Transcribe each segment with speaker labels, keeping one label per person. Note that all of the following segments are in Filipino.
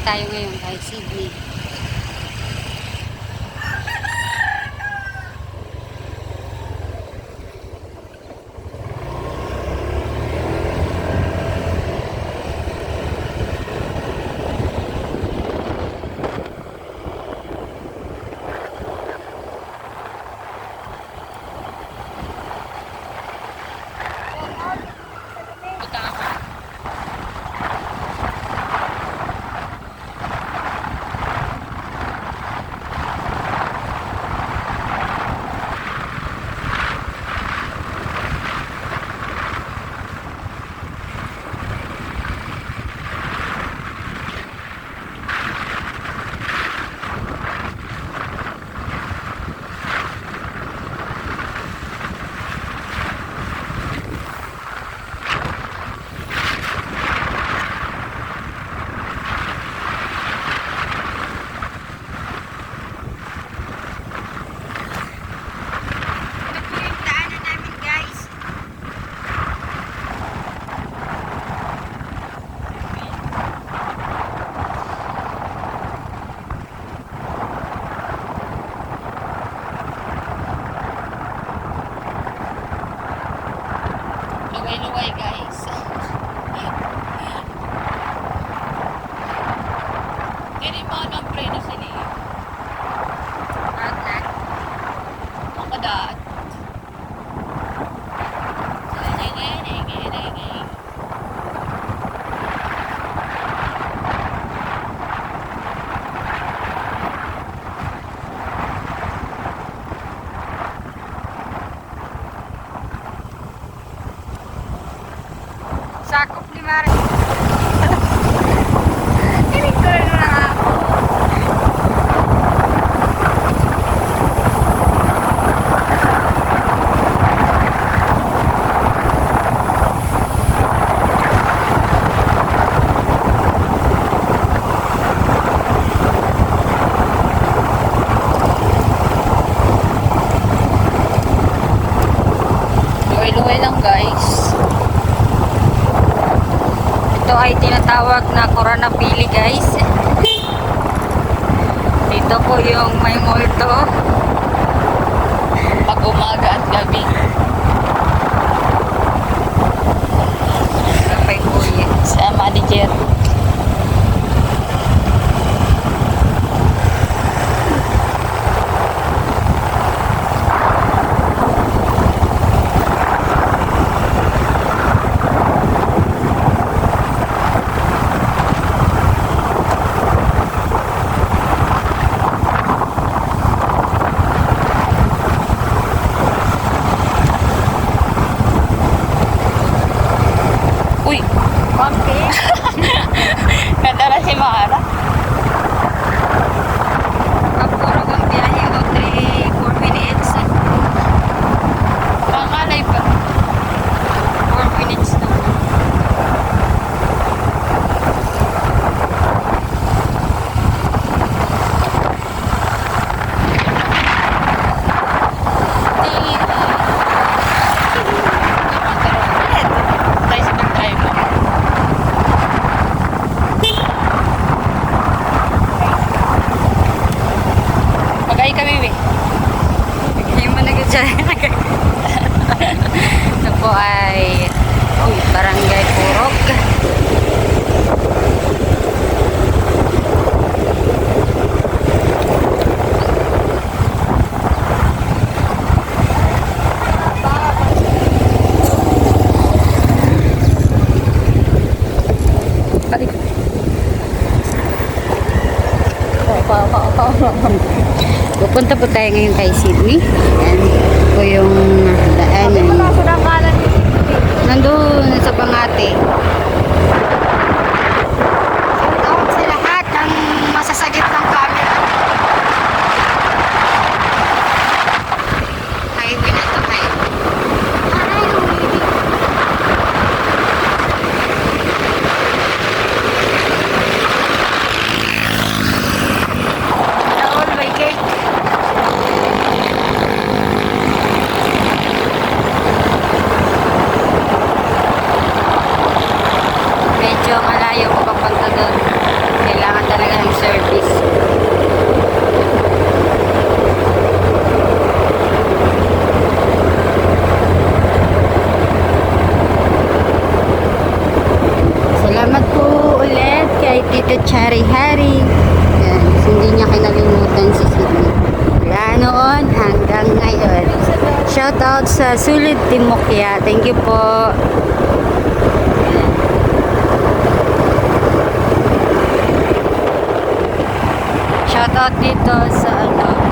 Speaker 1: tayo ngayon kay Sydney. Luway-luway guys. Dili mo ang preno sila. At ang kadaat. Sakop ni Mare. Tinig-tinig na ako. Luway-luway lang guys. Ito ay tinatawag na Coronapili guys. Dito po yung may multo pag umaga at gabi. Kapay kuya sa manager. Uy, konti. Ganda na si Mara. Kapuro kong biyahe o 3-4 minutes. Pangalay pa. 4 minutes na. Magay kami, Bibi. Hindi mo nag-try. Ito po ay Barangay Purok. Pupunta po tayo ngayon kay Sydney. Ayan po yung daanan. Nandun sa Pangate. Tawag sa lahat ng masasagip ng camera. Highway na ito kayo. kailangan talaga ng service. Salamat po ulit kay Tito Chari Hari. Yan, hindi niya kinalimutan si Sydney. Mula noon hanggang ngayon. Shoutout sa Sulit Timokya. Thank you po. Shoutout dito sa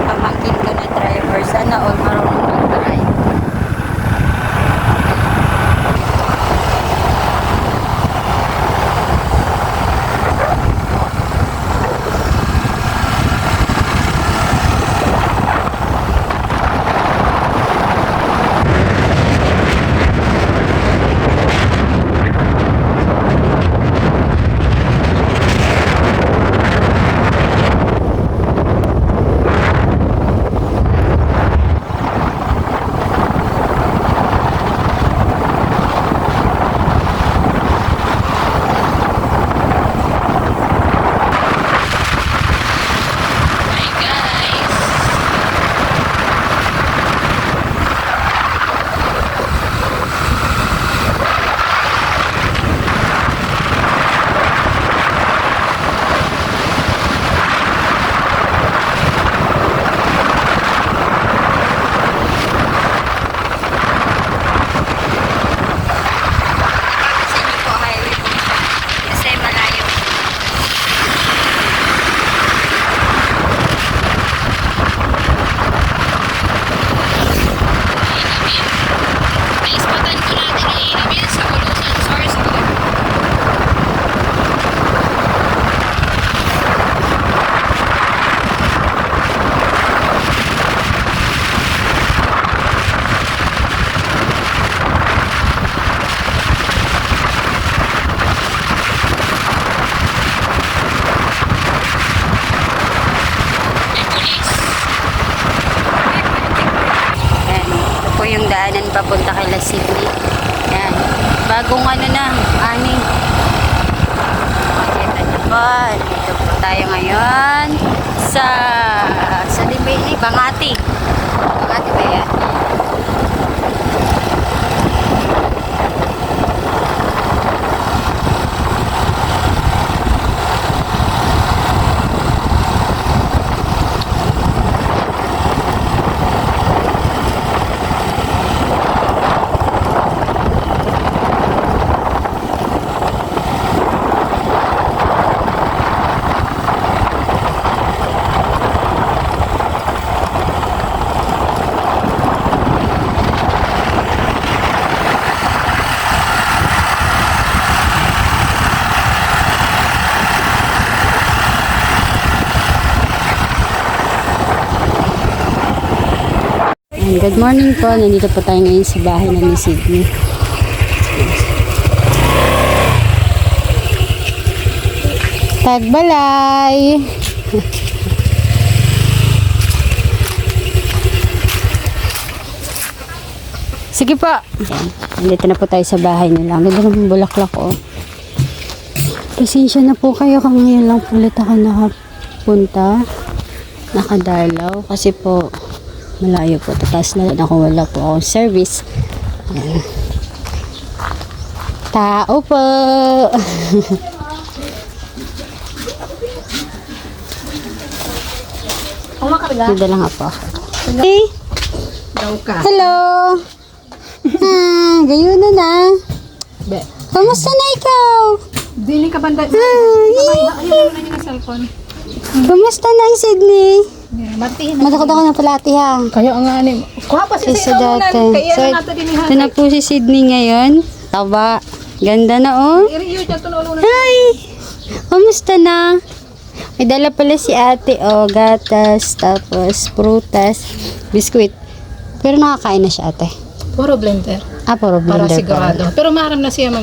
Speaker 1: pamangkin ko na driver. Sana all marunong mag-drive. Papunta kay La Sydney. Yan. Bagong ano na, ani. Makikita niyo po. Dito po tayo ngayon sa Libini, Bangati. Bangati ba yan? Good morning po. Nandito po tayo ngayon sa bahay na ni Sydney. Tagbalay! Sige po. Nandito na po tayo sa bahay nila. Ganda ng bulaklak oh. Pasensya na po kayo kung ngayon lang po ulit ako nakapunta. Nakadalaw. Kasi po malayo po. Tapos na ako wala po akong service. Ayan. Tao po. Nadala nga po ako. Hey. Hello. Gayon na. Kamusta na ikaw?
Speaker 2: Dili ka banda.
Speaker 1: Hi.
Speaker 2: Ayun na yung cellphone.
Speaker 1: Kamusta na ang Sydney?
Speaker 2: Mati.
Speaker 1: Matakot ako ng palati ha.
Speaker 2: Kayo ang ani. Kuha pa si
Speaker 1: Isa dati. So, ito na po si Sydney ngayon. Taba. Ganda na oh.
Speaker 2: Iriyo siya tunulong na.
Speaker 1: Hi! Kamusta na? May dala pala si ate oh. Gatas, tapos prutas, biskuit. Pero nakakain na siya ate.
Speaker 2: Puro blender.
Speaker 1: Puro
Speaker 2: Para
Speaker 1: blender
Speaker 2: sigurado.
Speaker 1: pala.
Speaker 2: Pero maram na siya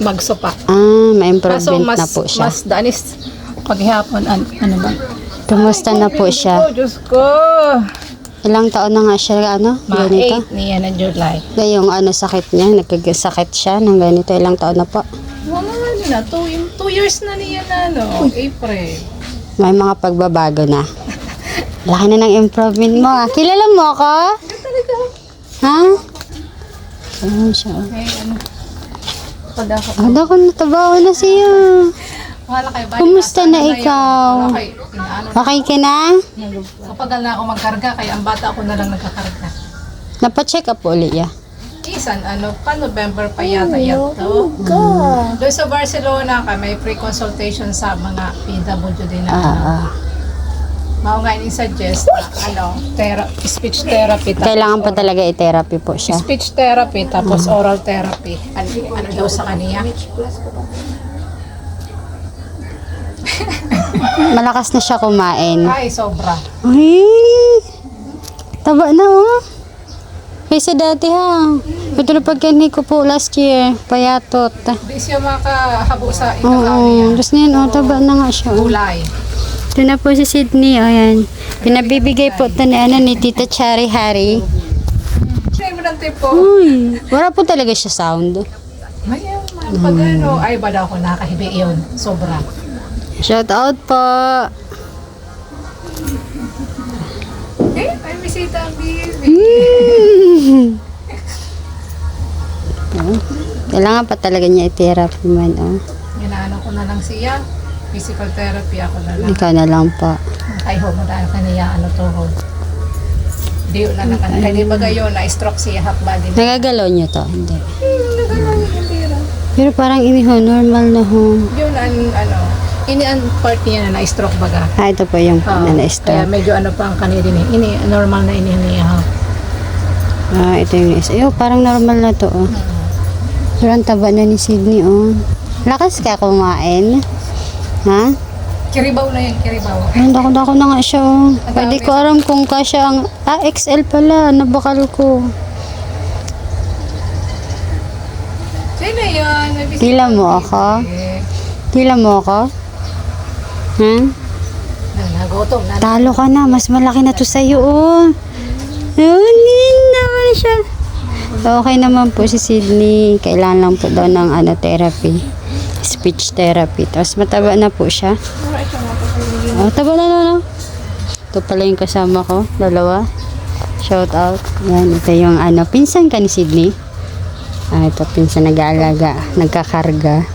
Speaker 2: magsopa.
Speaker 1: May
Speaker 2: Kaso
Speaker 1: improvement na po siya.
Speaker 2: mas danis paghihapon. Ano ba?
Speaker 1: Kumusta na po siya?
Speaker 2: Oh, Diyos ko.
Speaker 1: Ilang taon na nga siya, ganito?
Speaker 2: Ma-8 niya na July.
Speaker 1: Yung sakit niya, nagkasakit siya ng ganito, ilang taon na po?
Speaker 2: Wala na. 2 years na niya na, no? April.
Speaker 1: May mga pagbabago na. Laki na ng improvement mo ah. Kilala mo ako?
Speaker 2: Talaga.
Speaker 1: Ha? Ayun siya.
Speaker 2: May ano. Pag ako.
Speaker 1: Ada ko natabaho na siya.
Speaker 2: Wala kayo ba?
Speaker 1: Kumusta na ikaw?
Speaker 2: Okay. Inaano.
Speaker 1: Okay ka na?
Speaker 2: Kapagal na ako magkarga, kaya ang bata ko na lang nagkakarga.
Speaker 1: Napacheck up ulit ya.
Speaker 2: Isan, ano, pa November pa yata yato. Doon sa Barcelona ka, may pre-consultation sa mga PWD din na mao nga ini-suggest na speech therapy. Tapos
Speaker 1: Kailangan pa talaga i-therapy po siya.
Speaker 2: speech therapy, tapos oral therapy. Ano daw sa kaniya?
Speaker 1: Malakas na siya kumain.
Speaker 2: Ay, sobra.
Speaker 1: Ay! Taba na oh. Kaysa dati ha. Ito na pagkani ko po last year. Payatot.
Speaker 2: Di siya makahabo sa
Speaker 1: Oo.
Speaker 2: ikakali niya.
Speaker 1: Tapos ngayon oh, taba na nga siya. Oh.
Speaker 2: Gulay.
Speaker 1: Ito na po si Sydney. O yan. Pinabibigay po ito ni Tita Chari Hari.
Speaker 2: Siya mo ng tipo.
Speaker 1: Uy. Wala po talaga siya sound.
Speaker 2: Mayroon man. Pag ano, ay ba daw ako nakahibi yun. Sobra.
Speaker 1: Shout out po.
Speaker 2: Eh, ay bisita ang baby.
Speaker 1: Kailangan pa talaga niya i-therapy man. Oh.
Speaker 2: Ginaano ko na lang siya. Physical therapy ako na lang.
Speaker 1: Ikaw na lang pa.
Speaker 2: Ay ho, madaan ka niya, tuhod. Di yun na ka na. Kaya di ba kayo, na-stroke siya, half body.
Speaker 1: Nagagalaw niyo to? Hindi.
Speaker 2: Nagalaw niya yung tira.
Speaker 1: Pero parang normal na ho.
Speaker 2: Yun ang part niya na na-stroke baga.
Speaker 1: Ah, ito po yung
Speaker 2: Kaya
Speaker 1: na-stroke.
Speaker 2: medyo pa ang kanina din. Normal na niya.
Speaker 1: Ah, ito yung isa. Yo, parang normal na to, oh. Pero ang taba na ni Sydney, oh. Lakas ka kumain. Ha?
Speaker 2: Kiribaw na yan, kiribaw.
Speaker 1: Ay, dako na nga siya, oh. Pwede ko aram kung kasya ang... Ah, XL pala. Nabakal ko.
Speaker 2: Sino yan?
Speaker 1: Tila mo ako? Tila mo ako? Ha?
Speaker 2: Nagutom na.
Speaker 1: Talo ka na. Mas malaki na to sa'yo, oh. Ayun, naman siya. Okay naman po si Sydney. Kailangan lang po daw ng therapy. Speech therapy. Tapos mataba na po siya. Oh, taba na. Ito pala yung kasama ko. Dalawa. Shout out. Yan, ito yung pinsan ka ni Sydney. Ah, ito pinsan nag-aalaga. Nagkakarga.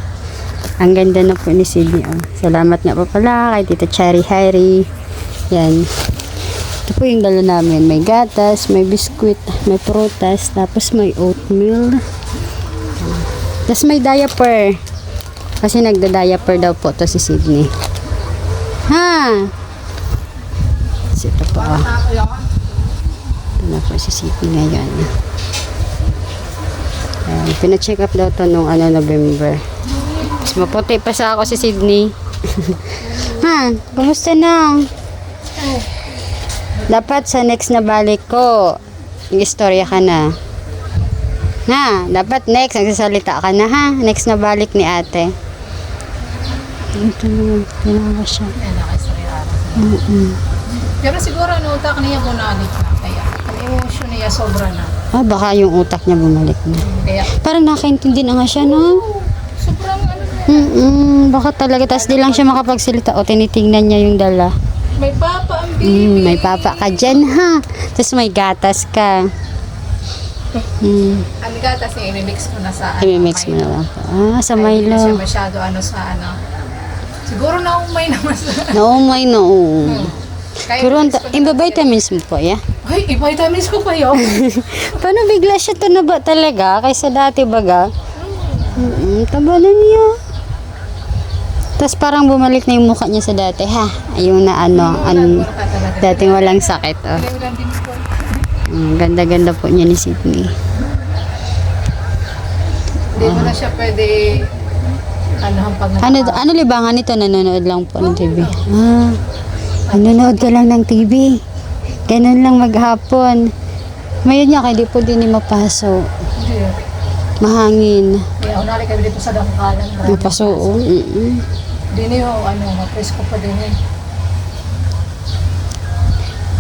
Speaker 1: Ang ganda na po ni Sydney. Oh. Salamat nga po pala kay Tita Chari Hari. Yan. Ito po yung dala namin. May gatas, may biskuit, may prutas, tapos may oatmeal. Tapos may diaper. Kasi nagda-diaper daw po to si Sydney. Ha? Ito po. Oh. Ito na po si Sydney ngayon. Pina-check up daw to nung November. Mas maputi pa sa ako si Sydney. Ha? Kumusta na? Dapat sa next na balik ko, istorya ka na. Ha? Dapat next, nagsasalita ka na ha? Next na balik ni ate. Ito naman, tinawa siya.
Speaker 2: Pero siguro utak niya bunalik na. Kaya ang emotion niya sobra na.
Speaker 1: Ah, baka yung utak niya bumalik na.
Speaker 2: Kaya
Speaker 1: Parang nakaintindi na nga siya, no?
Speaker 2: sobrang
Speaker 1: Baka talaga, tas di lang siya makapagsalita o tinitingnan niya yung dala.
Speaker 2: may papa ang baby.
Speaker 1: May papa ka dyan, ha? Tapos may gatas ka.
Speaker 2: Ang gatas niya, i-mix mo na sa
Speaker 1: I-mix mo na lang po. Ah, sa
Speaker 2: Hindi na siya
Speaker 1: Milo.
Speaker 2: masyado Siguro naumay naman sa...
Speaker 1: Naumay na, oo.
Speaker 2: Kaya
Speaker 1: Pero
Speaker 2: mix ko na
Speaker 1: iba vitamins mo po, ya?
Speaker 2: Ay, i-vitamins ko pa yun.
Speaker 1: Paano bigla siya tunaba talaga? Kaysa dati baga? Taba na niya. Tapos parang bumalik na yung mukha niya sa dati, ha? Yung na dating walang sakit, oh. Ganda-ganda po niya ni Sydney.
Speaker 2: Hindi mo na siya pwede
Speaker 1: Ano libangan nito? Nanonood lang po ng TV. Ah, nanonood ka lang ng TV. Ganun lang maghapon. Mayon niya kaya di po din mapaso. Mahangin.
Speaker 2: Kaya unali kami dito sa Dangkalan.
Speaker 1: Mapaso, oo.
Speaker 2: Dini ma-presko pa din eh.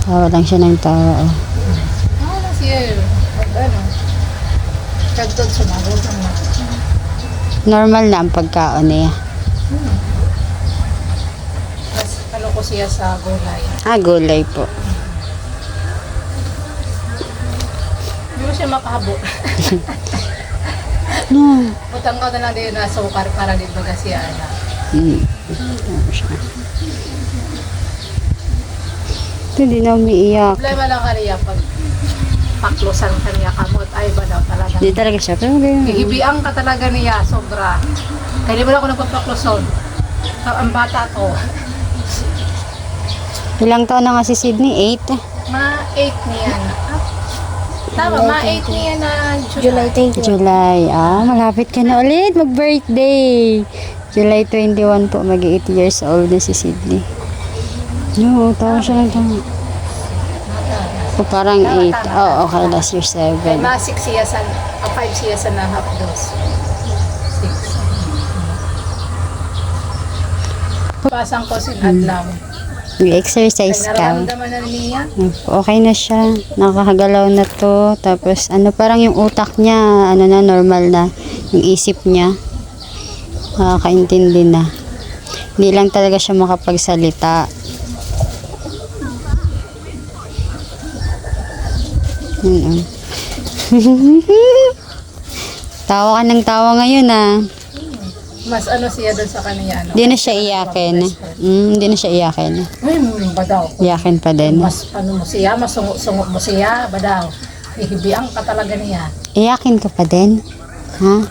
Speaker 1: Tawa lang siya ng tawa, oh.
Speaker 2: Siya, kagtod sumagot naman.
Speaker 1: Normal na ang pagkaon niya.
Speaker 2: Mas ano ko siya sa gulay.
Speaker 1: Gulay po.
Speaker 2: Hindi mo siya makahabo.
Speaker 1: No.
Speaker 2: Utang ko na lang din na sukar para di baga siya na.
Speaker 1: Ito, hindi na umiiyak.
Speaker 2: Problema lang kaniya pag paklosan kaniya kamot. Ay ba daw talaga.
Speaker 1: Hindi talaga siya. Pero
Speaker 2: Hibiang ka talaga niya, sobra. Kaya di ba ako nagpapakloson? Ang bata ko,
Speaker 1: ilang taon na nga si Sydney? 8?
Speaker 2: ma-8 niya na. Tama, ma-8 niya na July.
Speaker 1: July. Malapit ka na ulit mag-birthday. July 21 po, mag-8 years old na si Sydney. No, tawa siya ng tawa. So, parang 8. Oh, okay, last year 7.
Speaker 2: Ma-6 siya sa, 5 siya sa na half dose. 6. Pasang ko sinadlaw.
Speaker 1: Nag-exercise
Speaker 2: Kaya
Speaker 1: ka.
Speaker 2: nararamdaman na niya.
Speaker 1: Okay na siya. Nakakagalaw na to. Tapos, parang yung utak niya, normal na. Yung isip niya, nakakaintindi na. Hindi lang talaga siya makapagsalita. Tawa ka ng tawa ngayon,
Speaker 2: Mas ano siya doon sa kanya. Ano?
Speaker 1: Hindi na siya iyakin. Hindi na siya iyakin.
Speaker 2: Badaw.
Speaker 1: Iyakin pa din.
Speaker 2: Mas ano mo siya, masungok mo siya, badaw. Hihibiang ka talaga niya.
Speaker 1: Iyakin ka pa din? Ha?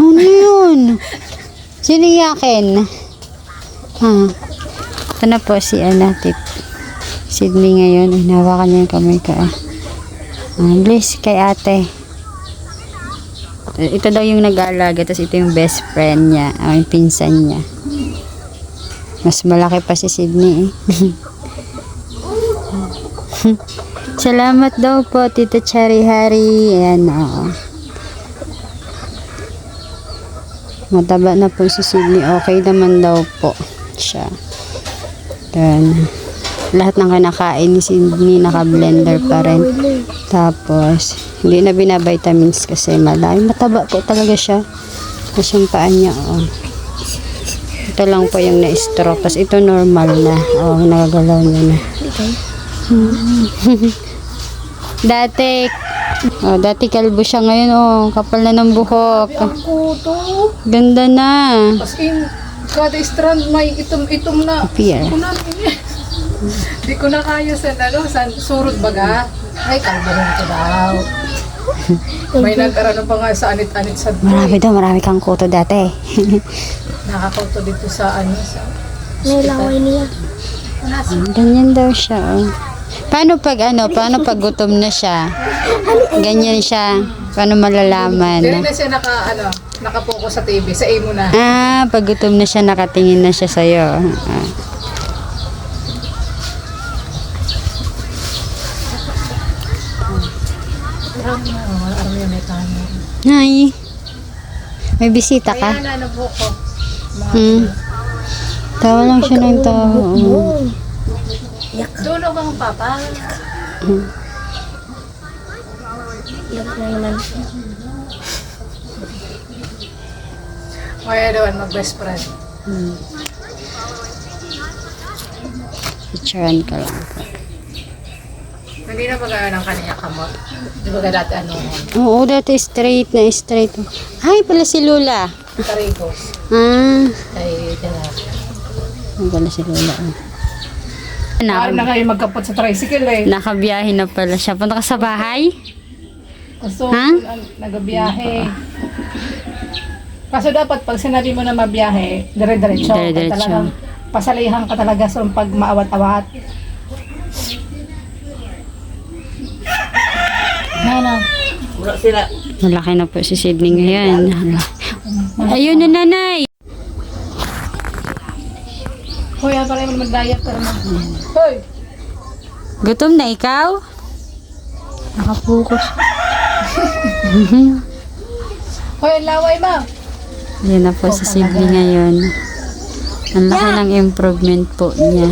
Speaker 1: Ano yun? Sino iyakin? Ha? Ito na po si Sydney ngayon. Hinawakan niya yung kamay ko. Bless kay ate. Ito daw yung nag-aalaga, tapos ito yung best friend niya, yung pinsan niya. Mas malaki pa si Sydney. Salamat daw po, Tita Cherry Harry. Ayan, oo. Mataba na po si Sydney. Okay naman daw po siya. Ayan. Lahat ng kinakain ni Sydney naka-blender pa rin. Tapos, hindi na binavitamins kasi malay. Mataba po talaga siya. Tapos yung paa niya, ito lang po yung na-stroke. Tapos ito normal na. Nagagalaw niya na. Dati kalbo siya ngayon, kapal na ng buhok. Ganda na.
Speaker 2: As in, kada strand may itom-itom na.
Speaker 1: Appear.
Speaker 2: Di ko na kaya sa surot baga. Ay, kalbahin ko daw. May nag-arano pa nga sa anit-anit sa
Speaker 1: Marami kang kuto dati.
Speaker 2: Nakakauto dito sa sa
Speaker 3: May laway niya.
Speaker 1: Ganyan daw siya. Paano pag gutom na siya? Ganyan siya. Paano malalaman?
Speaker 2: Dili na siya nakapokus sa TV. Sa imo na.
Speaker 1: Pag gutom na siya, nakatingin na siya sa'yo. Hi. May bisita ka?
Speaker 2: Kaya na po ko.
Speaker 1: Tawa lang siya ng tawa.
Speaker 2: Dulo bang papa?
Speaker 3: Yak na naman.
Speaker 2: Kaya daw mag-best friend.
Speaker 1: Picturean ka lang.
Speaker 2: Hindi na pag ng kanya kamot. Di ba dati
Speaker 1: Oo, dati straight. Ay, pala si Lula.
Speaker 2: Tarigos. Ay, dala.
Speaker 1: Ay, pala si Lula.
Speaker 2: Parang na kayo magkapot sa tricycle
Speaker 1: Nakabiyahe na pala siya. Punta ka sa bahay?
Speaker 2: So, nagabiyahe. Kaso dapat pag sinabi mo na mabiyahe, dire-diretso.
Speaker 1: Dire-diretso.
Speaker 2: Talagang pasalihan ka talaga sa pag maawat-awat.
Speaker 1: Malaki na po si Sydney ngayon. Ayun na, nanay.
Speaker 2: Hoy, pala mo mag-diet ka naman. Hoy!
Speaker 1: Gutom na ikaw? Nakapokus.
Speaker 2: Hoy, ang laway ba?
Speaker 1: Yan na po si Sydney ngayon. Ang laki ng improvement po niya.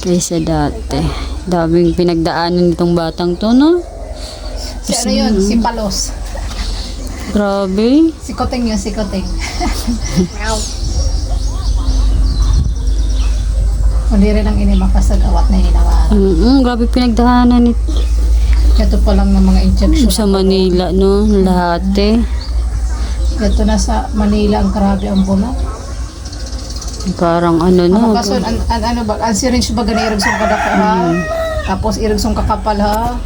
Speaker 1: Kaysa dati. Daming pinagdaanan nitong batang to, no?
Speaker 2: Si ano yun? Si Palos.
Speaker 1: Grabe.
Speaker 2: Sikoting yun, sikoting. Hindi rin ang inimakasagawat na hinawaran.
Speaker 1: Grabe pinagdahanan nito.
Speaker 2: Ito pa lang ng mga injection.
Speaker 1: Sa Manila, no? Lahat eh.
Speaker 2: Ito na sa Manila, ang grabe ang bumak.
Speaker 1: Parang ano na.
Speaker 2: Ang kaso, ano ba, ang syringe ba gana iragsong kadako ha? Tapos iragsong kakapal ha?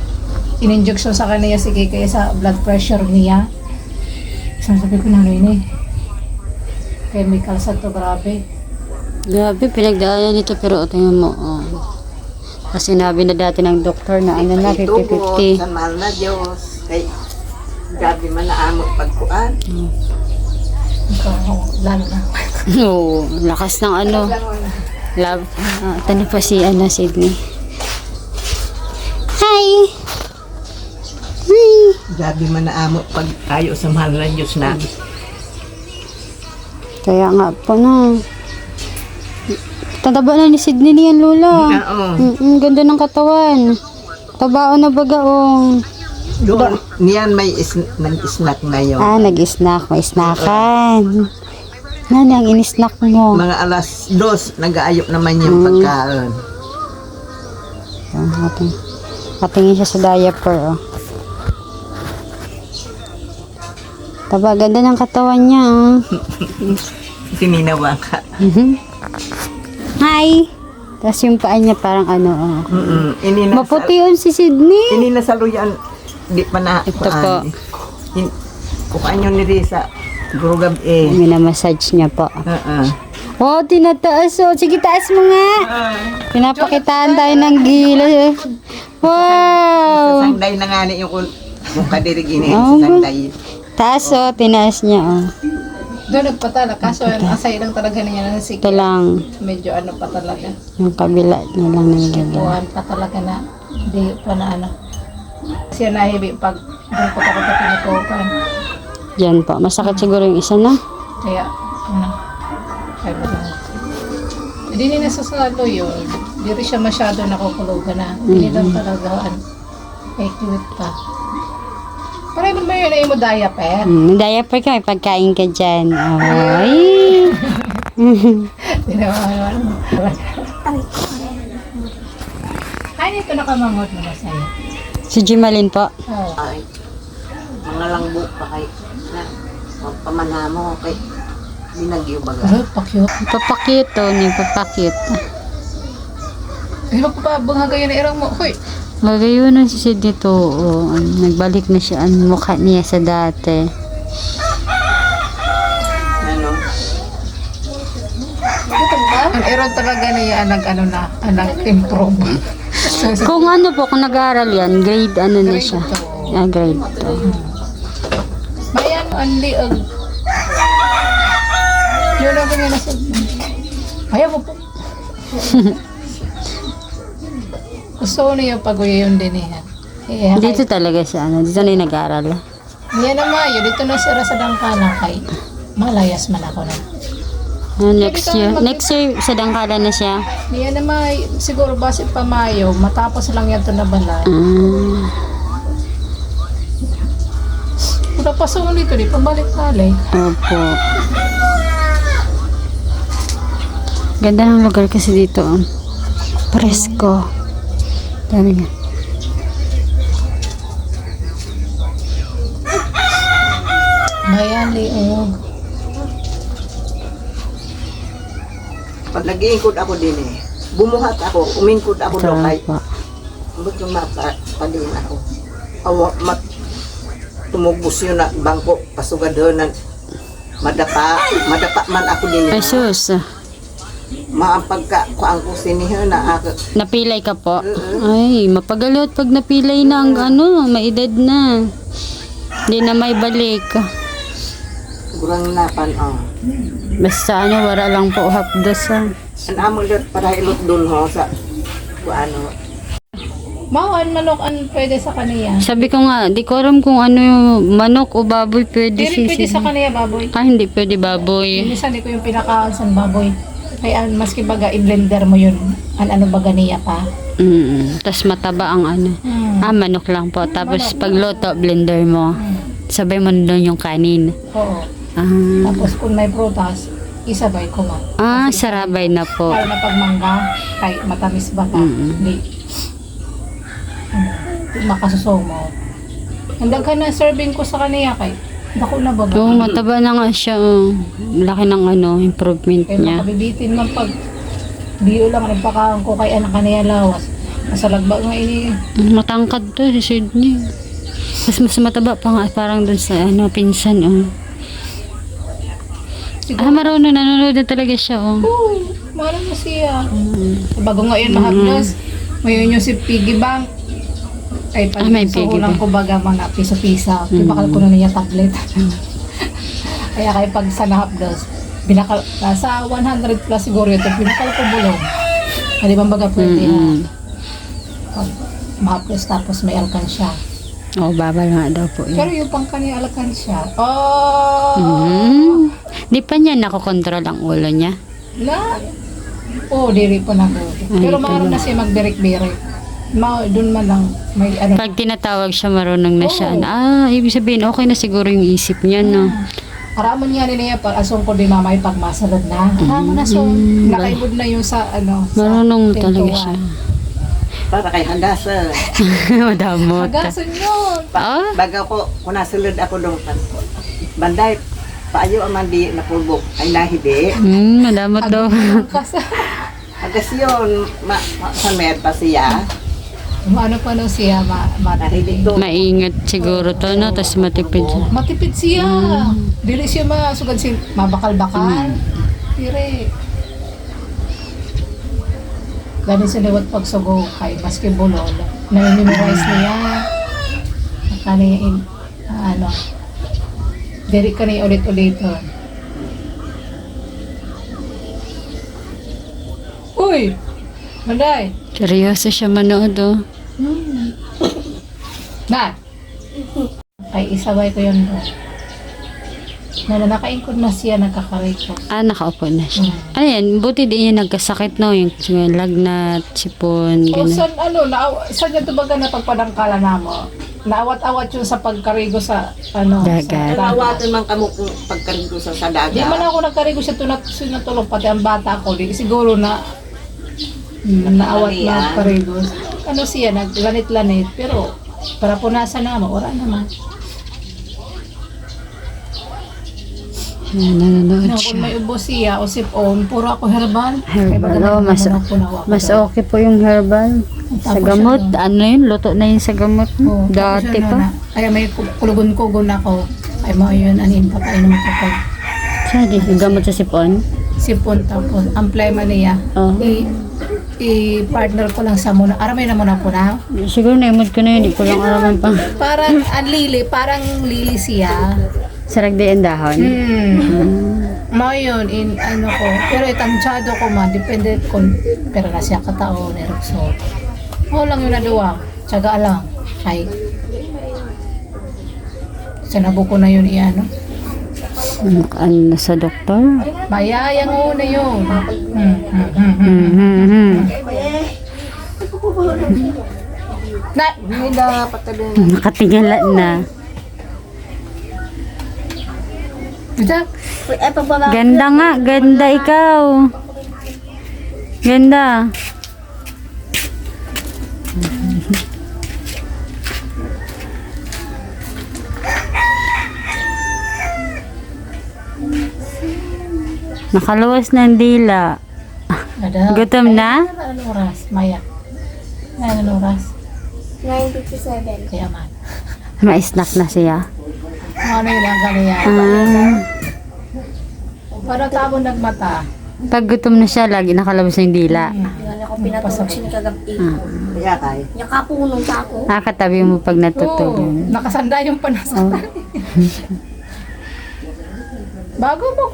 Speaker 2: In-injection sa kanya, sige, kaya sa blood pressure niya. Sabi ko na ini. Chemical sa to, grabe.
Speaker 1: Grabe, pinagdaanan nito pero tingnan mo. Kasi sinabi na dati ng doktor na ano na, 50-50.
Speaker 4: Sa mahal na Diyos. Kay grabe man na amot pagkuan.
Speaker 2: Ikaw, lalo na.
Speaker 1: Oo, lakas ng ano. Love. Tani pa si Sydney. Hi! Hi!
Speaker 4: Grabe man na amot pag ayo sa mahal na Diyos na.
Speaker 1: Kaya nga po na. Tataba na ni Sydney niyan, Lola.
Speaker 4: Oo.
Speaker 1: Ganda ng katawan. Tabaon na bagaong.
Speaker 4: Doon, niyan may nag-snack na yun.
Speaker 1: Nag-snack. May snackan. Nani ang in-snack mo?
Speaker 4: Mga alas 2, nag-aayok naman yung pagkaon.
Speaker 1: Patingin siya sa diaper, oh. Taba, ganda ng katawan niya, oh.
Speaker 4: Tininawa ka.
Speaker 1: Hi! Tapos yung paa niya parang ano, oh. Maputi yun si Sydney.
Speaker 4: Ininasaluyan. Di pa na
Speaker 1: Ito po.
Speaker 4: Kukaan yun ni Risa. Gurugab eh.
Speaker 1: Minamassage niya po.
Speaker 4: Oo.
Speaker 1: Oh, tinataas, oh. Sige, taas mo nga. Pinapakitaan tayo ng gila. Wow!
Speaker 4: Sangday na nga ni yung kadirig ini.
Speaker 1: Oh,
Speaker 4: Sangday.
Speaker 1: Taas, oh. Tinaas niya, oh.
Speaker 2: Doon nagpatala, kaso ang asay lang talaga niya na sige.
Speaker 1: Ito lang.
Speaker 2: Medyo ano pa talaga.
Speaker 1: Yung kabila na lang nilagyan.
Speaker 2: Buwan pa talaga na, hindi pa na ano. Kasi nahibi pag doon ko ako pinutukan.
Speaker 1: Yan po. Masakit siguro yung isa na.
Speaker 2: Kaya, ano, kaya ba lang. Hindi ni nasasalo yun. Hindi rin siya masyado nakukulugan na. Hindi lang talaga, ay cute pa. Parang naman yun ay mo diaper.
Speaker 1: Diaper ka, may pagkain ka dyan. Ay!
Speaker 2: Tinawahan mo. Ay, ito nakamangot na ba sa'yo?
Speaker 1: Si Jimalin po.
Speaker 2: Oo.
Speaker 4: Ay, mga langbo pa kay na pamanha mo kay binagyo baga.
Speaker 2: Ay, pa-cute.
Speaker 1: Papakit to, nagpapakit.
Speaker 2: Ay, magpapabang yun na irang mo. Hoy,
Speaker 1: Magayon na siya dito. Oh, nagbalik na siya ang mukha niya sa dati.
Speaker 4: Ano?
Speaker 2: ang irong talaga niya nag-ano na, nag-improve.
Speaker 1: Kung ano po, kung nag-aaral yan, grade ano na siya. Grade 2.
Speaker 2: Mayan, andi, yun lang ganyan na siya. Ayaw mo po. Gusto ko na yung pag-uyon din yan.
Speaker 1: Dito talaga siya, dito na yung nag-aaral.
Speaker 2: Yan na mayo, dito na sira sa dangkala kay malayas man ako na.
Speaker 1: Next year sa Dangkala na siya.
Speaker 2: Yan na may, siguro base pa Mayo, matapos lang yan ito na balay. Kung napasok nito, di pabalik-balik.
Speaker 1: Opo. Ganda ng lugar kasi dito. Presko. Dami nga.
Speaker 2: Bayan, liog.
Speaker 4: Pag nag-iingkod ako din eh. Bumuhat ako, umingkod ako daw kay
Speaker 1: Tama.
Speaker 4: buto mapadin ako. Awa tumubos yun na bangko pasugadhonan. Madapa man ako din.
Speaker 1: Ay, sus.
Speaker 4: Maapagka kuang ko siniho na ako.
Speaker 1: Napilay ka po? Ay, mapagalot pag napilay na ang maedad na. Hindi na may balik.
Speaker 4: Gurang napan
Speaker 1: Basta wala lang po hapdos
Speaker 4: An amo lut para ilot dun ho sa ano.
Speaker 2: Mawan, manok, an pwede sa kaniya.
Speaker 1: Sabi ko nga, di ko alam kung ano yung manok o baboy pwede
Speaker 2: Hindi rin pwede sa kaniya, baboy.
Speaker 1: hindi pwede baboy.
Speaker 2: Minsan di ko yung pinakaansan baboy. Kaya maski baga i-blender mo yun. Ano baga niya pa.
Speaker 1: Tapos mataba ang manok lang po. Tapos pagluto, blender mo. sabay mo doon yung kanin.
Speaker 2: Oo.
Speaker 1: Ah,
Speaker 2: Tapos kung may prutas, isabay ko man.
Speaker 1: sarabay na po.
Speaker 2: Para na pagmangga, kahit matamis ba ka, hindi. Makasusaw mo. Hanggang ka na serving ko sa kaniya kay dako na ba ba?
Speaker 1: Oo, mataba na nga siya. Oh. Laki ng improvement
Speaker 2: Kaya
Speaker 1: niya.
Speaker 2: makabibitin man pag biyo lang nagpakaon ko kay anak kaniya lawas. Masalagba nga ini.
Speaker 1: Matangkad to si Sydney. Mas mataba pa nga parang dun sa pinsan. Oh. Marunong nanonood na talaga siya. Oh.
Speaker 2: Oo, marang na siya. Bago ngayon mahaplos, ngayon yung si Piggy Bank. Ay,
Speaker 1: may Piggy
Speaker 2: lang
Speaker 1: Bank.
Speaker 2: ko baga mga piso-pisa. Bakal ko na niya tablet. Kaya kaya pag sa nahaplos, binakal, nasa 100 plus siguro ito, binakal ko bulong. Hindi bang baga pwede ha? Pag mahaplos tapos may alkansya.
Speaker 1: Oo, babal nga daw po
Speaker 2: Pero
Speaker 1: yun.
Speaker 2: yung pang kanya alkansya, oh!
Speaker 1: Di pa niya nakokontrol ang ulo niya.
Speaker 2: Na? Oo, diri pa na ko. Pero maaaring na siya magbirik-birik. Doon man lang, may ano.
Speaker 1: Pag tinatawag siya, marunong na siya.
Speaker 2: Oo.
Speaker 1: Ibig sabihin, okay na siguro yung isip niya, no?
Speaker 2: Karamon niya niya pag asong ko di mamay pag masalad na. Karamon na so, nakaibod na yung sa ano. sa
Speaker 1: Marunong talaga
Speaker 2: pintuan.
Speaker 1: siya.
Speaker 4: Para kay handasa.
Speaker 1: Madamot.
Speaker 2: Hagason yun.
Speaker 1: Ah?
Speaker 4: Baga ko, kung nasulod ako doon, banday, paayo ang mandi na pulbok, ay nahidi.
Speaker 1: Madamot daw.
Speaker 4: Hagas yun, sa med pa siya.
Speaker 2: Ano pa no siya,
Speaker 4: Nahidi to.
Speaker 1: Maingat siguro to, no? Tapos matipid siya.
Speaker 2: matipid siya. Dili siya masugad si mabakal-bakal. Dire. Gani sa liwat pagsugo kay maski bulol. Na-memorize niya. Kani ano. Diri kani ulit-ulit. Uy! Manday!
Speaker 1: Seryoso siya manood, oh.
Speaker 2: Na! Kay isabay ko yun. Nakaingkod na siya, nagkakarekos.
Speaker 1: Nakaupo na siya. Ano yan? Buti di niya nagkasakit, no? Yung lagnat, sipon,
Speaker 2: O
Speaker 1: gano'n.
Speaker 2: saan, saan niya tubaga na pagpadangkala na mo? Naawat-awat yun sa pagkarigo sa,
Speaker 1: Dagat.
Speaker 2: sa
Speaker 4: Nawatan man kamo kung pagkarin ko sa
Speaker 2: Di man
Speaker 4: daga.
Speaker 2: ako nagkarigo siya sinatulog, pati ang bata ko. Di, siguro na naawat na karigo. Ano siya, naglanit-lanit, pero para punasan na mo, ora naman.
Speaker 1: Nanonood
Speaker 2: Kung
Speaker 1: siya.
Speaker 2: may ubo siya o sipon, puro ako herbal.
Speaker 1: Herbal.
Speaker 2: Kaya
Speaker 1: Oh, mas okay po yung herbal. Sa
Speaker 2: Tapos
Speaker 1: gamot,
Speaker 2: siya,
Speaker 1: ano yun? Luto na yun sa gamot. Dati pa.
Speaker 2: Kaya may kulugon-kugon ako. Ay mo yun, anin pa painom ko pag
Speaker 1: Saan yung gamot sa sipon?
Speaker 2: sipon tapos ang plema niya.
Speaker 1: Oh.
Speaker 2: I-partner ko lang sa muna. Aramay na muna po na.
Speaker 1: Siguro naimod ko na yun. Hindi ko lang alam pa.
Speaker 2: Parang ang lili, parang lili siya.
Speaker 1: Sarag di ang dahon.
Speaker 2: Mo yun, ano ko. Pero itansyado ko man, depende kung pero na siya katao, nerokso. Oo lang yun na duwa. Tsaga lang. Ay. Sanabo ko na yun iano.
Speaker 1: Ano sa doktor?
Speaker 2: Mayayang una yun. Na,
Speaker 4: Hindi dapat ka din.
Speaker 1: Nakatingala na.
Speaker 2: ito.
Speaker 1: Ganda nga. Ganda ikaw. Ganda. Nakaluwas ng dila. Gutom na?
Speaker 2: Ano oras? Maya. Ano oras?
Speaker 3: 9:57.
Speaker 2: Kaya man.
Speaker 1: May snack na siya.
Speaker 2: Ano yun ang kaniya? Para tabo nagmata.
Speaker 1: Pag gutom na siya, lagi nakalabas yung dila.
Speaker 3: Yan ako pinatulog siya kagabi.
Speaker 4: Kaya tayo.
Speaker 3: Nakapunong sa ako.
Speaker 1: Katabi mo pag natutulog.
Speaker 2: Nakasanda yung panasanda. Bago mo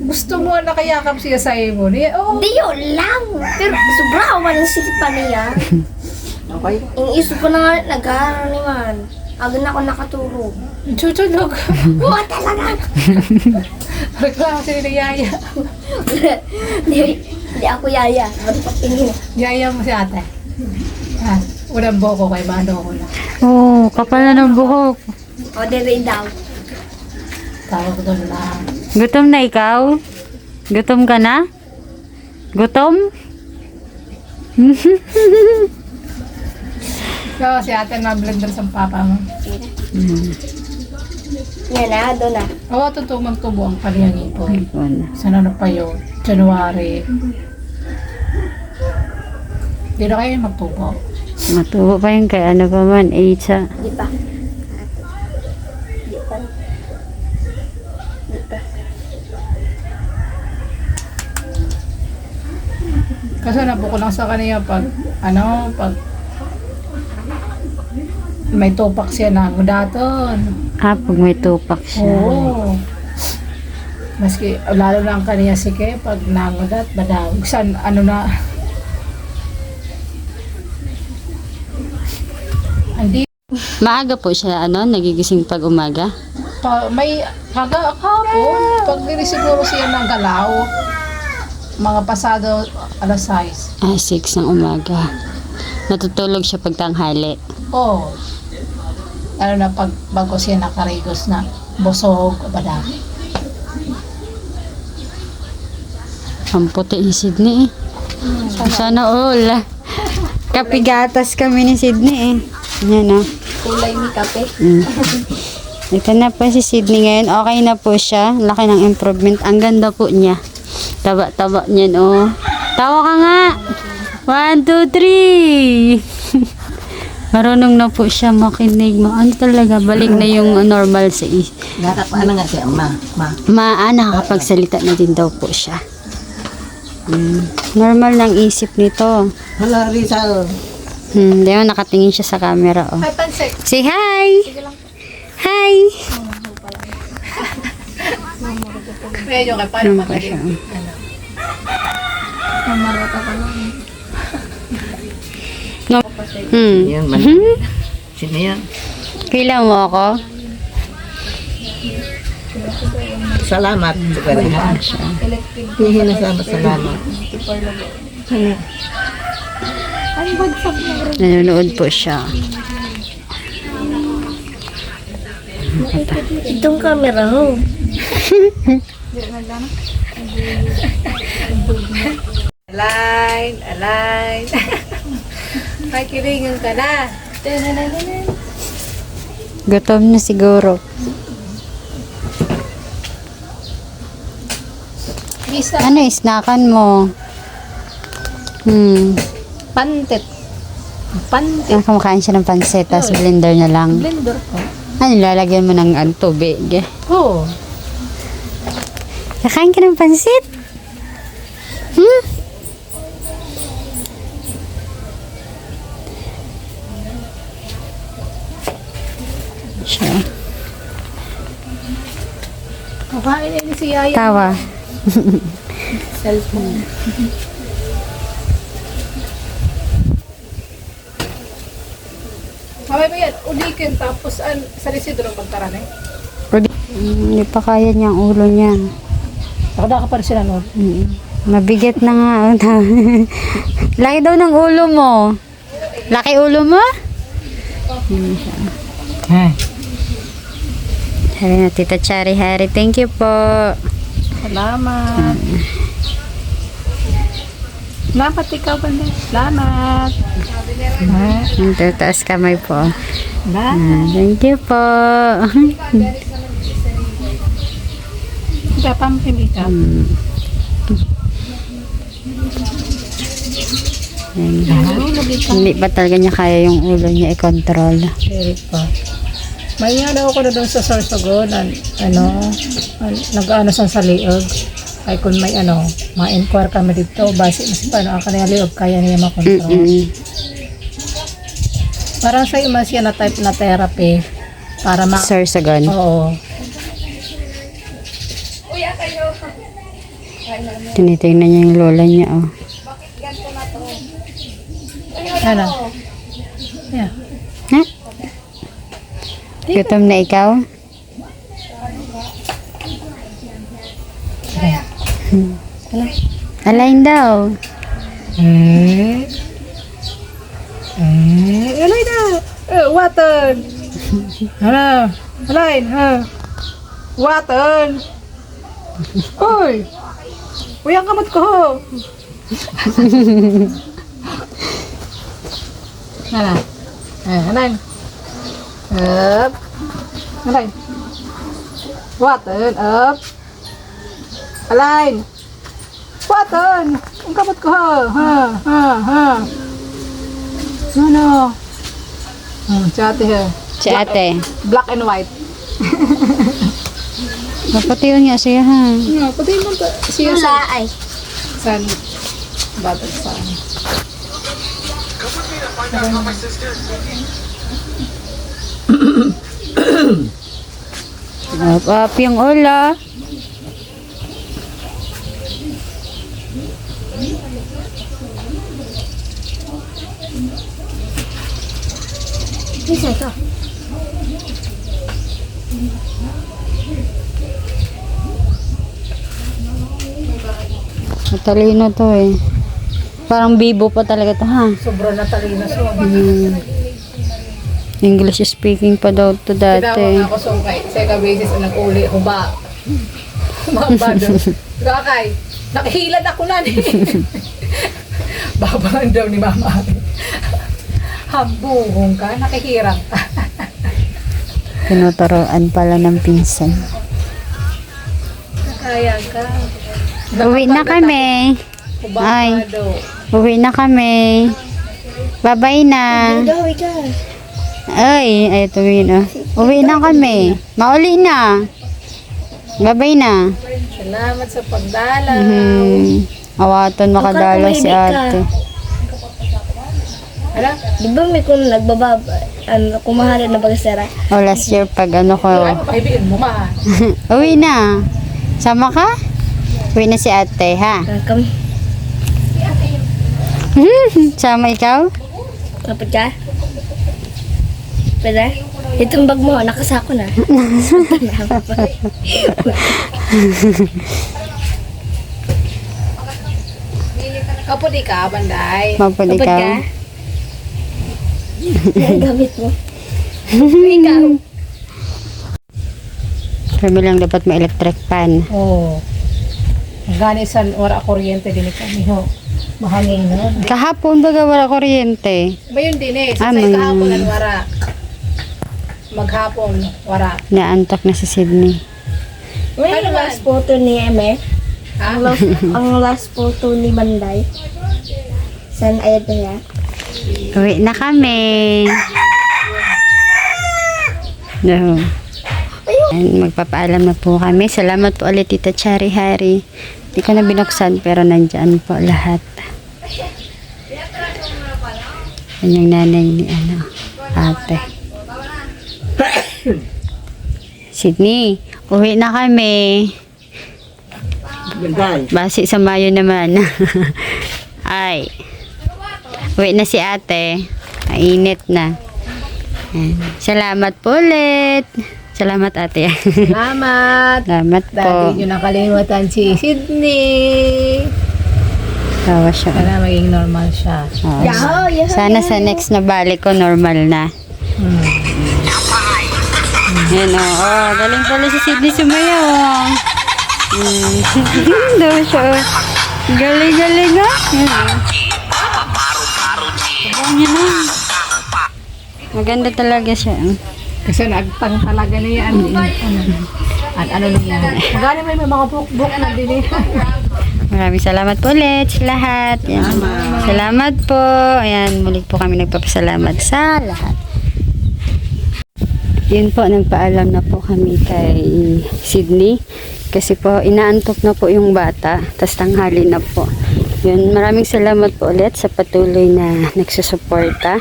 Speaker 2: gusto mo nakayakap siya sa ibon.
Speaker 3: Di yun lang. Pero sobra ako man ang sikip pa niya.
Speaker 4: Okay?
Speaker 3: Yung iso ko na nga nag-aaral naman. Agad na ako nakatulog.
Speaker 2: Chuchulog.
Speaker 3: Oo talaga.
Speaker 2: Reklamo si Yaya.
Speaker 3: Di ako yaya. Ano pa tingin?
Speaker 2: Yaya mo si ate. Unang boko kay Mano ko na.
Speaker 1: Oo, kapal na ng buhok.
Speaker 3: O, dere daw.
Speaker 2: Tawag doon na.
Speaker 1: Gutom na ikaw? Gutom ka na? Gutom?
Speaker 2: So, si ate na blender sa papa mo.
Speaker 3: Yan na, doon na.
Speaker 2: Oo, totoo magtubo ang kaliyang ipon.
Speaker 1: Wala.
Speaker 2: Sana na pa yun? January. Hindi na kayo magtubo.
Speaker 1: Matubo pa yun kay ano pa man, 8 sa...
Speaker 3: Di pa. Di pa. Di pa.
Speaker 2: Kasi nabuko lang sa kanya pag may tupak siya na daton.
Speaker 1: Pag may tupak siya.
Speaker 2: Oo. Maski, lalo na ang kaniya sige, pag nangudat, badawag. San, hindi,
Speaker 1: Maaga po siya, nagigising pag umaga.
Speaker 2: may, kahapon, pag dili siguro siya ng galaw, mga pasado, alas 6.
Speaker 1: 6 ng umaga. Natutulog siya pag tanghali.
Speaker 2: Oo. Lalo na pag bago siya nakarigos na, busog, badawag.
Speaker 1: Ang puti ni Sydney eh. Sana all. Kapigatas kami ni Sydney eh. Yan
Speaker 3: Kulay ni kape.
Speaker 1: Ito na po si Sydney ngayon. Okay na po siya. Laki ng improvement. Ang ganda po niya. Taba-taba niyan oh. Tawa ka nga. 1, 2, 3. Marunong na po siya makinig. Ano talaga, balik na yung normal sa
Speaker 4: Nakapaan nga siya, ma.
Speaker 1: nakakapagsalita na din daw po siya. Normal ng isip nito.
Speaker 4: Hala, Rizal.
Speaker 1: Di ba nakatingin siya sa camera oh.
Speaker 2: Ay, pansek.
Speaker 1: Say hi! Hi!
Speaker 2: Medyo kay paano
Speaker 1: Ano pa siya?
Speaker 2: magaling.
Speaker 1: No.
Speaker 4: Yan man. Sino yan?
Speaker 1: Kailan mo ako?
Speaker 4: Salamat. Hindi na salamat.
Speaker 1: Nanonood po siya.
Speaker 3: Itong camera ho.
Speaker 2: Align. Ay, kilingan ka na.
Speaker 1: Gutom na siguro.
Speaker 2: Isa.
Speaker 1: Ano, snackan mo?
Speaker 2: Pantit. Pantit.
Speaker 1: Kumakain siya ng pansit, tapos blender na lang.
Speaker 2: Blender ko.
Speaker 1: Ano, lalagyan mo ng tubig.
Speaker 2: Oo.
Speaker 1: Kakain ka ng pansit? Siya.
Speaker 2: Kakain na si Yaya.
Speaker 1: Tawa.
Speaker 2: Cellphone. Mamay ba yan? Ulikin tapos sa residro magtarane.
Speaker 1: Hindi pa kaya niyang ulo niya.
Speaker 2: Nakada ka pa rin sila no?
Speaker 1: Mabigat na nga. Laki daw ng ulo mo. Laki ulo mo? Sabi na Tita Chari Hari, thank you po.
Speaker 2: Salamat. Salamat ikaw ba na? Salamat.
Speaker 1: Taas kamay po.
Speaker 2: Salamat.
Speaker 1: Thank you po.
Speaker 2: Pampili ka.
Speaker 1: Hindi pa talaga niya kaya yung ulo niya i-control.
Speaker 2: Very pa. May ano ako na doon sa Sorsogon, nag-ano sa liog. Ay kung may ma-inquire kami dito, base na si paano ang kanya liog, kaya niya makontrol. Parang sa iyo siya na type na therapy para
Speaker 1: Sorsogon.
Speaker 2: Oo.
Speaker 1: Tinitingnan niya yung lola niya, oh.
Speaker 2: Ano? Yeah.
Speaker 1: Ha? Gutom na ikaw? Alain daw.
Speaker 2: Alay na! Water! Ano? Alain, ha? Watan. Uy! Uy, ang kamot ko, ho. Ano? Alain. Up. Alain. Watan, up. Alain. Watan. Ang kamot ko, ho. Ha. Ano? Si ate, ha?
Speaker 1: Si ate.
Speaker 2: Black and white.
Speaker 1: Mapatiyon nga siya ha.
Speaker 2: Yeah, pati mo ba? Siya
Speaker 3: Wala ay.
Speaker 2: San? Batang saan?
Speaker 1: Up yung ulo.
Speaker 3: Isa ito.
Speaker 1: Matalino to eh. Parang bibo pa talaga to ha.
Speaker 2: Sobrang natalino so.
Speaker 1: English speaking pa daw to
Speaker 2: Tinawag
Speaker 1: dati.
Speaker 2: ako so kay Seka Basis ang nag-uli. Huba. Humaba doon. Kakay. Nakihilad ako na ni. Babaan daw ni mama. Habugong ka. Nakihirap ka.
Speaker 1: Tinuturoan pala ng pinsan.
Speaker 2: Kaya ka.
Speaker 1: Uwi na kami.
Speaker 2: Huba
Speaker 1: Ay.
Speaker 2: ka daw.
Speaker 1: Uwi na kami. Bye-bye na.
Speaker 3: Daw, ika.
Speaker 1: Ay, ay uwi na. Uwi na kami. Mauli na. Bye-bye na.
Speaker 2: Salamat sa pagdalaw.
Speaker 1: Awaton makadalo si ate.
Speaker 2: Ano?
Speaker 3: Di ba may kung nagbababa, kumahalan na bagasera?
Speaker 1: Oh, last year pag ano ko.
Speaker 2: Ay, kaibigan mo ma.
Speaker 1: Uwi na. Sama ka? Uwi na si ate, ha?
Speaker 3: Kami,
Speaker 1: Sama ikaw?
Speaker 3: kapit ka? Pwede? Itong bag mo, nakasako na.
Speaker 2: Kapod ka, banday.
Speaker 1: Mapod
Speaker 3: Kapit
Speaker 1: ikaw?
Speaker 3: ka? Ang gamit mo. Ikaw.
Speaker 1: Kami lang dapat may electric pan.
Speaker 2: Oo. Gani sa ora kuryente din kami ho. Mahangin no.
Speaker 1: Kahapon baga wala kuryente.
Speaker 2: Mayon din eh. Sa
Speaker 1: may-
Speaker 2: kahapon ang wara. Maghapon wara.
Speaker 1: Naantok na si Sydney.
Speaker 3: May
Speaker 2: Ano ba?
Speaker 3: last photo ni Eme.
Speaker 2: Ha?
Speaker 3: Ang last photo ni Banday. San ayad na yan?
Speaker 1: Uwi na kami. No. And magpapaalam na po kami. Salamat po ulit Tita Chari Hari. Hindi ko na binuksan pero nandyan po lahat. Yan yung nanay ni ate. Sydney, uwi na kami. Basi sa Mayo naman. Ay. Uwi na si ate. Mainit na. Yan. Salamat po ulit. Salamat ate.
Speaker 2: Salamat.
Speaker 1: Salamat po.
Speaker 2: Dahil nyo nakalimutan si Sydney.
Speaker 1: Tawa siya.
Speaker 2: Sana maging normal siya.
Speaker 1: Oh.
Speaker 3: Yaho.
Speaker 1: Sana sa next na balik ko normal na. Yan o. Oh, galing pala si Sydney sumayaw. Daw siya. Galing-galing ha. Yan o. Sabaw niya na. Maganda talaga siya.
Speaker 2: Kasi nagtang talaga niya. Ano niya. Magani may mga book na din eh.
Speaker 1: Maraming salamat po ulit sa lahat. Yan. Salamat po. Ayan, muli po kami nagpapasalamat sa lahat. Yun po, nagpaalam na po kami kay Sydney. Kasi po, inaantok na po yung bata. Tas tanghali na po. Yun, maraming salamat po ulit sa patuloy na nagsusuporta,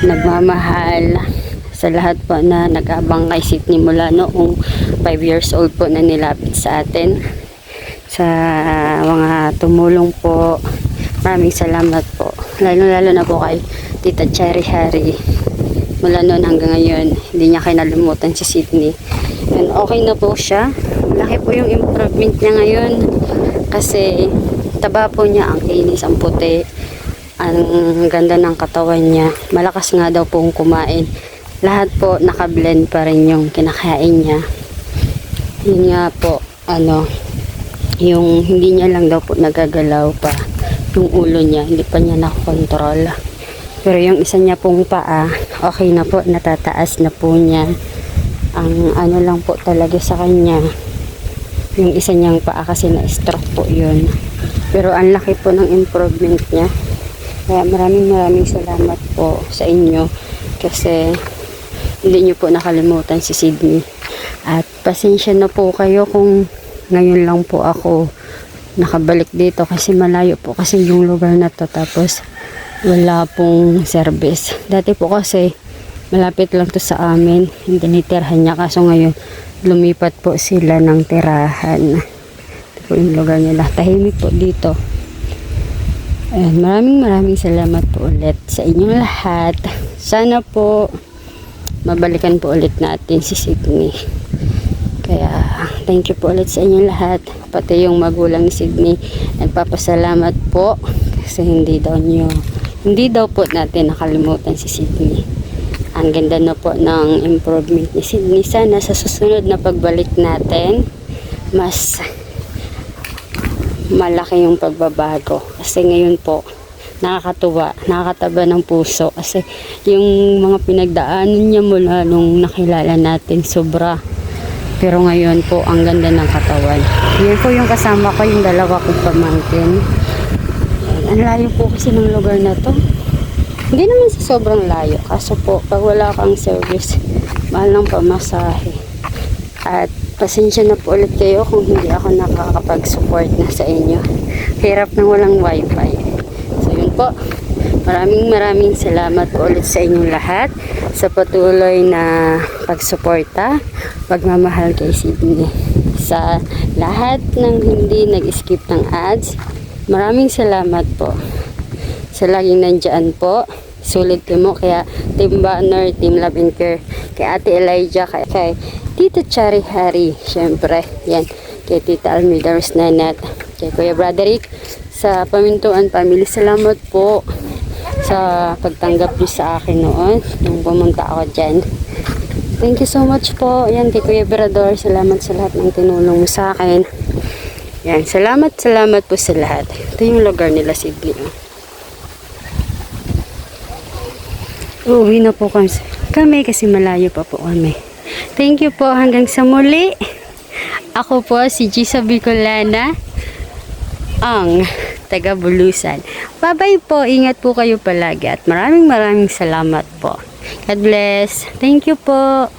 Speaker 1: nagmamahal sa lahat po na nag-abang kay Sydney mula noong 5 years old po na nilapit sa atin. Sa mga tumulong po, maraming salamat po. Lalo-lalo na po kay Tita Cherry Harry. Mula noon hanggang ngayon, hindi niya kinalimutan si Sydney. And okay na po siya. Malaki po yung improvement niya ngayon. Kasi taba po niya, ang kinis, ang puti. Ang ganda ng katawan niya. Malakas nga daw pong kumain. lahat po nakablend pa rin yung kinakain niya. Yun nga po, yung hindi niya lang daw po nagagalaw pa yung ulo niya, hindi pa niya nakontrol. Pero yung isa niya pong paa, okay na po, natataas na po niya. Ang lang po talaga sa kanya, yung isa niyang paa kasi na-stroke po yun. Pero ang laki po ng improvement niya. Kaya maraming salamat po sa inyo kasi hindi niyo po nakalimutan si Sydney. At pasensya na po kayo kung ngayon lang po ako nakabalik dito kasi malayo po kasi yung lugar na to, tapos wala pong service. Dati po kasi malapit lang to sa amin, hindi nitirhan niya, kaso ngayon lumipat po sila ng tirahan. Ito po yung lugar nila, tahimik po dito. Ayan, maraming salamat po ulit sa inyong lahat. Sana po mabalikan po ulit natin si Sydney. Kaya thank you po ulit sa inyong lahat, pati yung magulang ni Sydney. Nagpapasalamat po kasi hindi daw po natin nakalimutan si Sydney. Ang ganda na po ng improvement ni Sydney. Sana sa susunod na pagbalik natin, mas malaki yung pagbabago. Kasi ngayon po, nakakataba ng puso. Kasi yung mga pinagdaanan niya mula nung nakilala natin, sobra. Pero ngayon po, ang ganda ng katawan. Yan po yung kasama ko, yung dalawa kong pamangkin. Ang layo po kasi ng lugar na to. Hindi naman sa sobrang layo. Kaso po, pag wala kang service, mahal ng pamasahe. At pasensya na po ulit kayo kung hindi ako nakakapag-support na sa inyo. Hirap ng walang wifi. So yun po. Maraming salamat po ulit sa inyong lahat sa patuloy na pagsuporta, pagmamahal kay Sydney. Sa lahat ng hindi nag-skip ng ads, maraming salamat po. Sa laging nandyan po, sulit mo, kaya Team Banner, Team Love and Care, kay Ate Elijah, kay Tita Chari Hari, syempre, yan, kay Tita Almida Rosnanat, kay Kuya Broderick, sa Pamintuan Family, salamat po sa pagtanggap niyo sa akin noon nung pumunta ako dyan. Thank you so much po. Yan, kay Kuya Berador, salamat sa lahat ng tinulong mo sa akin. Yan, salamat po sa lahat. Ito yung lugar nila, Sydney. Uuwi na po kami kasi malayo pa po kami. Thank you po, hanggang sa muli. Ako po si Gisa Bicolana, ang taga Bulusan. Bye-bye po. Ingat po kayo palagi at maraming salamat po. God bless. Thank you po.